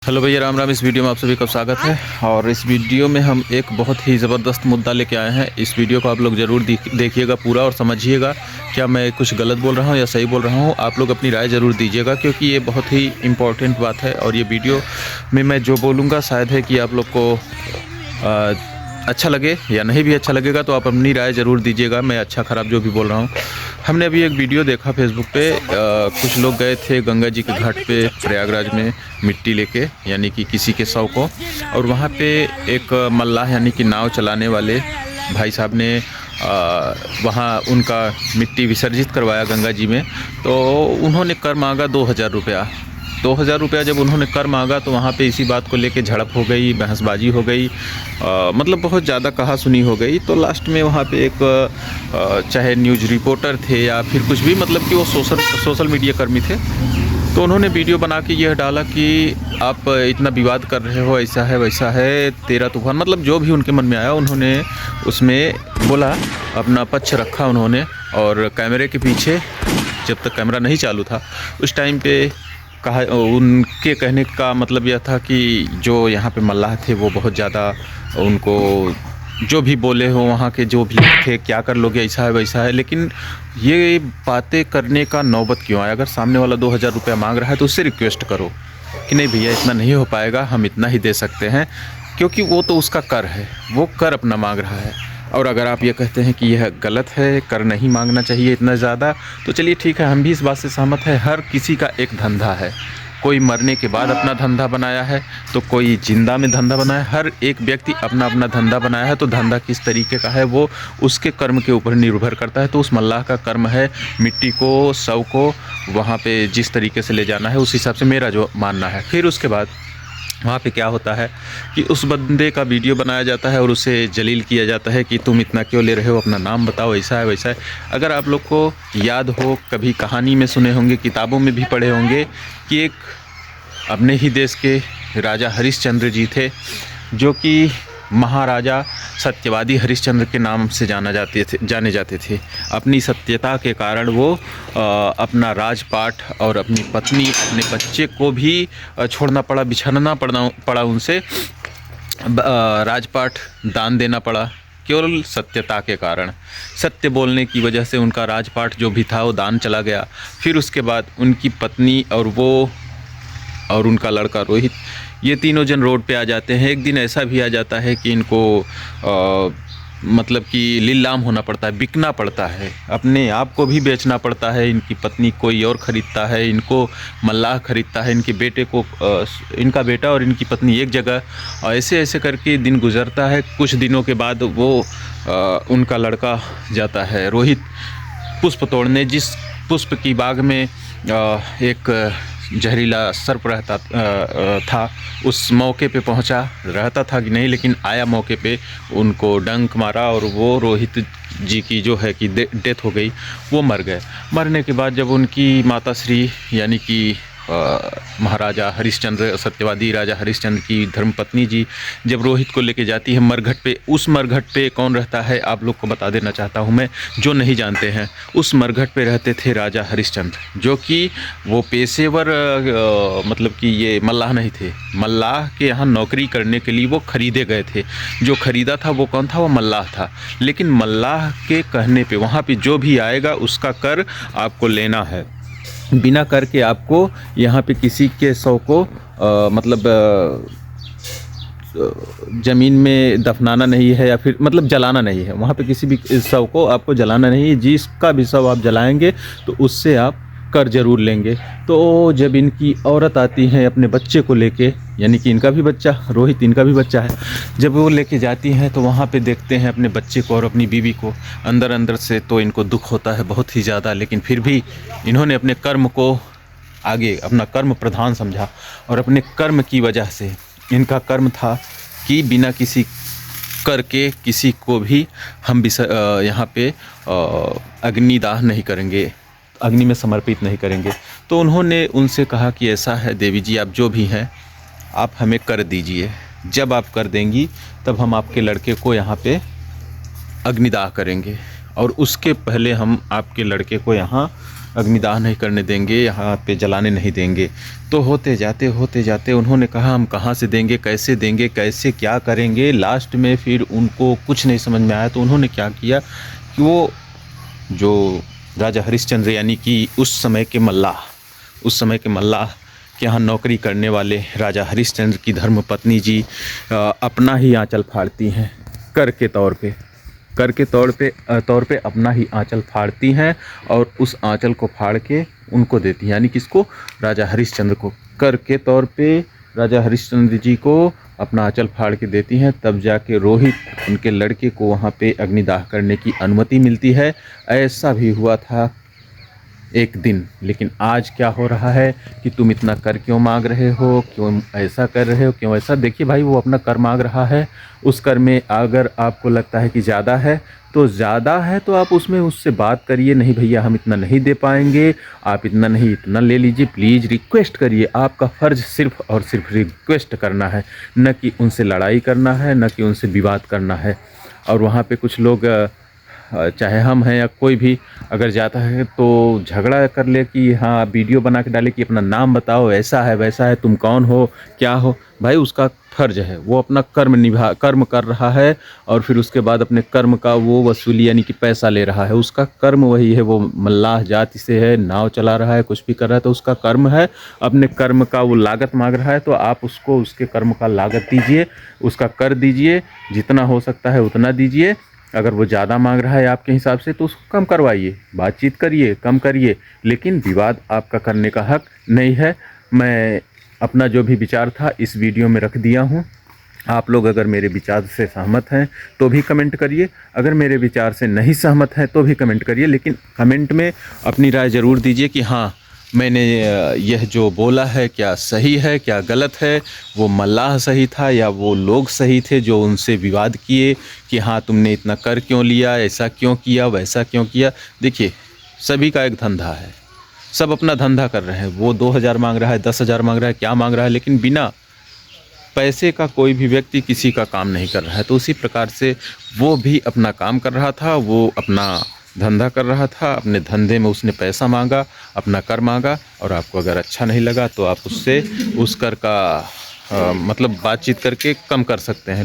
Hello भैया, राम राम। इस video में आप सभी का स्वागत है। और इस वीडियो में हम एक बहुत ही ज़बरदस्त मुद्दा लेके आए हैं। इस वीडियो को आप लोग ज़रूर देखिएगा पूरा और समझिएगा क्या मैं कुछ गलत बोल रहा हूँ या सही बोल रहा हूँ। आप लोग अपनी राय ज़रूर दीजिएगा क्योंकि ये बहुत ही इम्पोर्टेंट बात है। और ये वीडियो में मैं जो बोलूँगा शायद है कि आप लोग को अच्छा लगे या नहीं भी अच्छा लगेगा, तो आप अपनी राय ज़रूर दीजिएगा। मैं अच्छा ख़राब जो भी बोल रहा हूँ। हमने अभी एक वीडियो देखा फेसबुक पे, कुछ लोग गए थे गंगा जी के घाट पे प्रयागराज में मिट्टी लेके, यानी कि किसी के शव को। और वहाँ पे एक मल्लाह यानी कि नाव चलाने वाले भाई साहब ने वहाँ उनका मिट्टी विसर्जित करवाया गंगा जी में। तो उन्होंने कर मांगा 2000 रुपया। 2000 रुपया जब उन्होंने कर मांगा तो वहाँ पे इसी बात को लेके झड़प हो गई, बहसबाजी हो गई, मतलब बहुत ज़्यादा कहा सुनी हो गई। तो लास्ट में वहाँ पे एक चाहे न्यूज़ रिपोर्टर थे या फिर कुछ भी, मतलब कि वो सोशल मीडिया कर्मी थे, तो उन्होंने वीडियो बना के यह डाला कि आप इतना विवाद कर रहे हो, ऐसा है वैसा है, तेरा तूफान, मतलब जो भी उनके मन में आया उन्होंने उसमें बोला, अपना पक्ष रखा उन्होंने। और कैमरे के पीछे, जब तक कैमरा नहीं चालू था उस टाइम पे कहा, उनके कहने का मतलब यह था कि जो यहाँ पे मल्लाह थे वो बहुत ज़्यादा उनको जो भी बोले हो, वहाँ के जो भी थे, क्या कर लोगे, ऐसा है वैसा है। लेकिन ये बातें करने का नौबत क्यों आया? अगर सामने वाला 2000 रुपया मांग रहा है तो उससे रिक्वेस्ट करो कि नहीं भैया इतना नहीं हो पाएगा, हम इतना ही दे सकते हैं, क्योंकि वो तो उसका कर है, वो कर अपना मांग रहा है। और अगर आप ये कहते हैं कि यह गलत है, कर नहीं मांगना चाहिए इतना ज़्यादा, तो चलिए ठीक है, हम भी इस बात से सहमत है। हर किसी का एक धंधा है, कोई मरने के बाद अपना धंधा बनाया है तो कोई जिंदा में धंधा बनाया है। हर एक व्यक्ति अपना अपना धंधा बनाया है, तो धंधा किस तरीके का है वो उसके कर्म के ऊपर निर्भर करता है। तो उस मल्लाह का कर्म है मिट्टी को, शव को वहाँ पे जिस तरीके से ले जाना है, उस हिसाब से मेरा जो मानना है। फिर उसके बाद वहाँ पे क्या होता है कि उस बंदे का वीडियो बनाया जाता है और उसे जलील किया जाता है कि तुम इतना क्यों ले रहे हो, अपना नाम बताओ, ऐसा है वैसा है। अगर आप लोग को याद हो, कभी कहानी में सुने होंगे, किताबों में भी पढ़े होंगे कि एक अपने ही देश के राजा हरिश्चंद्र जी थे, जो कि महाराजा सत्यवादी हरिश्चंद्र के नाम से जाने जाते थे। अपनी सत्यता के कारण वो अपना राजपाट और अपनी पत्नी, अपने बच्चे को भी छोड़ना पड़ा, बिछड़ना पड़ा उनसे, राजपाट दान देना पड़ा, केवल सत्यता के कारण। सत्य बोलने की वजह से उनका राजपाट जो भी था वो दान चला गया। फिर उसके बाद उनकी पत्नी और वो और उनका लड़का रोहित, ये तीनों जन रोड पे आ जाते हैं। एक दिन ऐसा भी आ जाता है कि इनको मतलब कि लीलाम होना पड़ता है, बिकना पड़ता है, अपने आप को भी बेचना पड़ता है। इनकी पत्नी कोई और ख़रीदता है, इनको मल्लाह ख़रीदता है, इनके बेटे को, इनका बेटा और इनकी पत्नी एक जगह, ऐसे ऐसे करके दिन गुजरता है। कुछ दिनों के बाद वो उनका लड़का जाता है रोहित पुष्प तोड़ने। जिस पुष्प की बाग में एक जहरीला सर्प रहता था, उस मौके पे पहुंचा, रहता था कि नहीं, लेकिन आया मौके पे, उनको डंक मारा और वो रोहित जी की जो है कि डेथ हो गई, वो मर गए। मरने के बाद जब उनकी माता श्री यानी कि महाराजा हरिश्चंद्र, सत्यवादी राजा हरिश्चंद्र की धर्मपत्नी जी जब रोहित को लेके जाती है मरघट पे, उस मरघट पे कौन रहता है आप लोग को बता देना चाहता हूँ मैं, जो नहीं जानते हैं। उस मरघट पे रहते थे राजा हरिश्चंद्र, जो कि वो पेशेवर मतलब कि ये मल्लाह नहीं थे। मल्लाह के यहाँ नौकरी करने के लिए वो खरीदे गए थे। जो खरीदा था वो कौन था? वो मल्लाह था। लेकिन मल्लाह के कहने पे वहाँ पे जो भी आएगा उसका कर आपको लेना है। बिना कर के आपको यहाँ पे किसी के शव को मतलब ज़मीन में दफनाना नहीं है, या फिर मतलब जलाना नहीं है। वहाँ पे किसी भी शव को आपको जलाना नहीं है। जिसका भी शव आप जलाएंगे तो उससे आप कर जरूर लेंगे। तो जब इनकी औरत आती है अपने बच्चे को लेके, यानी कि इनका भी बच्चा रोहित, इनका भी बच्चा है, जब वो लेके जाती हैं तो वहाँ पे देखते हैं अपने बच्चे को और अपनी बीवी को। अंदर अंदर से तो इनको दुख होता है बहुत ही ज़्यादा, लेकिन फिर भी इन्होंने अपने कर्म को आगे, अपना कर्म प्रधान समझा। और अपने कर्म की वजह से, इनका कर्म था कि बिना किसी करके किसी को भी हम यहाँ पे अग्निदाह नहीं करेंगे, अग्नि में समर्पित नहीं करेंगे। तो उन्होंने उनसे कहा कि ऐसा है देवी जी, आप जो भी हैं आप हमें कर दीजिए, जब आप कर देंगी तब हम आपके लड़के को यहाँ पे अग्निदाह करेंगे, और उसके पहले हम आपके लड़के को यहाँ अग्निदाह नहीं करने देंगे, यहाँ पे जलाने नहीं देंगे। तो होते जाते उन्होंने कहा हम कहाँ से देंगे, कैसे क्या करेंगे। लास्ट में फिर उनको कुछ नहीं समझ में आया, तो उन्होंने क्या किया कि वो जो राजा हरिश्चंद्र यानी कि उस समय के मल्लाह के यहाँ नौकरी करने वाले राजा हरिश्चंद्र की धर्मपत्नी जी अपना ही आंचल फाड़ती हैं, कर के तौर पे अपना ही आंचल फाड़ती हैं और उस आंचल को फाड़ के उनको देती हैं, यानी किसको, राजा हरिश्चंद्र को। कर के तौर पे राजा हरिश्चंद्र जी को अपना आंचल फाड़ के देती हैं, तब जाके रोहित उनके लड़के को वहाँ पे अग्निदाह करने की अनुमति मिलती है। ऐसा भी हुआ था एक दिन। लेकिन आज क्या हो रहा है कि तुम इतना कर क्यों मांग रहे हो, क्यों ऐसा कर रहे हो, क्यों ऐसा। देखिए भाई, वो अपना कर मांग रहा है, उस कर में अगर आपको लगता है कि ज़्यादा है तो आप उसमें उससे बात करिए, नहीं भैया हम इतना नहीं दे पाएंगे, आप इतना नहीं इतना ले लीजिए, प्लीज़ रिक्वेस्ट करिए। आपका फ़र्ज़ सिर्फ़ और सिर्फ रिक्वेस्ट करना है, न कि उनसे लड़ाई करना है, न कि उनसे विवाद करना है। और वहाँ पे कुछ लोग चाहे हम हैं या कोई भी अगर जाता है तो झगड़ा कर ले कि हाँ वीडियो बना के डाले कि अपना नाम बताओ, ऐसा है वैसा है, तुम कौन हो क्या हो। भाई उसका फ़र्ज है, वो अपना कर्म कर रहा है और फिर उसके बाद अपने कर्म का वो वसूली यानी कि पैसा ले रहा है। उसका कर्म वही है, वो मल्लाह जाति से है, नाव चला रहा है, कुछ भी कर रहा है तो उसका कर्म है। अपने कर्म का वो लागत मांग रहा है तो आप उसको उसके कर्म का लागत दीजिए, उसका कर दीजिए, जितना हो सकता है उतना दीजिए। अगर वो ज़्यादा मांग रहा है आपके हिसाब से तो उसको कम करवाइए, बातचीत करिए, कम करिए, लेकिन विवाद आपका करने का हक नहीं है। मैं अपना जो भी विचार था इस वीडियो में रख दिया हूँ। आप लोग अगर मेरे विचार से सहमत हैं तो भी कमेंट करिए, अगर मेरे विचार से नहीं सहमत हैं तो भी कमेंट करिए, लेकिन कमेंट में अपनी राय ज़रूर दीजिए कि हाँ मैंने यह जो बोला है क्या सही है क्या गलत है, वो मल्लाह सही था या वो लोग सही थे जो उनसे विवाद किए कि हाँ तुमने इतना कर क्यों लिया, ऐसा क्यों किया, वैसा क्यों किया। देखिए सभी का एक धंधा है, सब अपना धंधा कर रहे हैं। वो 2000 मांग रहा है, 10,000 मांग रहा है, क्या मांग रहा है, लेकिन बिना पैसे का कोई भी व्यक्ति किसी का काम नहीं कर रहा है। तो उसी प्रकार से वो भी अपना काम कर रहा था, वो अपना धंधा कर रहा था, अपने धंधे में उसने पैसा मांगा, अपना कर मांगा, और आपको अगर अच्छा नहीं लगा तो आप उससे उस कर का मतलब बातचीत करके कम कर सकते हैं।